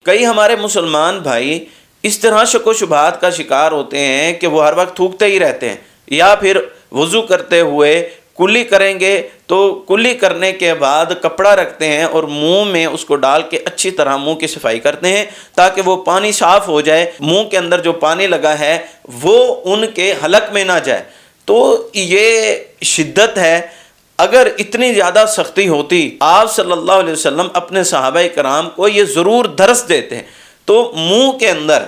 کئی ہمارے مسلمان بھائی اس طرح شک و شبہات کا شکار ہوتے ہیں کہ وہ ہر وقت تھوکتے ہی رہتے ہیں، یا پھر وضو کرتے ہوئے کلی کریں گے تو کلی کرنے کے بعد کپڑا رکھتے ہیں اور منہ میں اس کو ڈال کے اچھی طرح منہ کی صفائی کرتے ہیں تاکہ وہ پانی صاف ہو جائے، منہ کے اندر جو پانی لگا ہے وہ ان کے حلق میں نہ جائے۔ تو یہ شدت ہے۔ اگر اتنی زیادہ سختی ہوتی، آپ صلی اللہ علیہ وسلم اپنے صحابہ کرام کو یہ ضرور درس دیتے ہیں۔ تو منہ کے اندر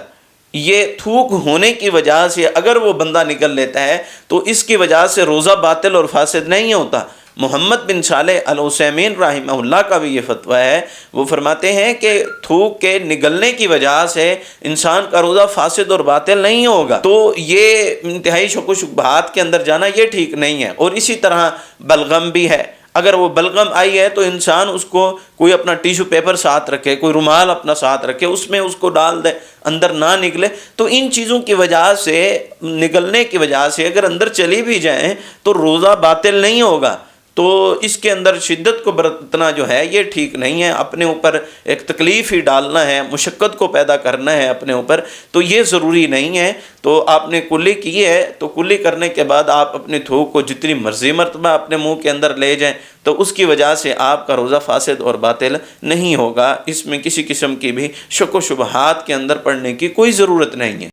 یہ تھوک ہونے کی وجہ سے اگر وہ بندہ نکل لیتا ہے تو اس کی وجہ سے روزہ باطل اور فاسد نہیں ہوتا۔ محمد بن صالح العثیمین رحمہ اللہ کا بھی یہ فتویٰ ہے، وہ فرماتے ہیں کہ تھوک کے نگلنے کی وجہ سے انسان کا روزہ فاسد اور باطل نہیں ہوگا۔ تو یہ انتہائی شک و شبہات کے اندر جانا یہ ٹھیک نہیں ہے۔ اور اسی طرح بلغم بھی ہے، اگر وہ بلغم آئی ہے تو انسان اس کو کوئی اپنا ٹیشو پیپر ساتھ رکھے، کوئی رومال اپنا ساتھ رکھے، اس میں اس کو ڈال دے، اندر نہ نکلے۔ تو ان چیزوں کی وجہ سے، نگلنے کی وجہ سے اگر اندر چلی بھی جائیں تو روزہ باطل نہیں ہوگا۔ تو اس کے اندر شدت کو برتنا جو ہے یہ ٹھیک نہیں ہے، اپنے اوپر ایک تکلیف ہی ڈالنا ہے، مشقت کو پیدا کرنا ہے اپنے اوپر، تو یہ ضروری نہیں ہے۔ تو آپ نے کلی کی ہے تو کلی کرنے کے بعد آپ اپنے تھوک کو جتنی مرضی مرتبہ اپنے منہ کے اندر لے جائیں تو اس کی وجہ سے آپ کا روزہ فاسد اور باطل نہیں ہوگا۔ اس میں کسی قسم کی بھی شک و شبہات کے اندر پڑنے کی کوئی ضرورت نہیں ہے۔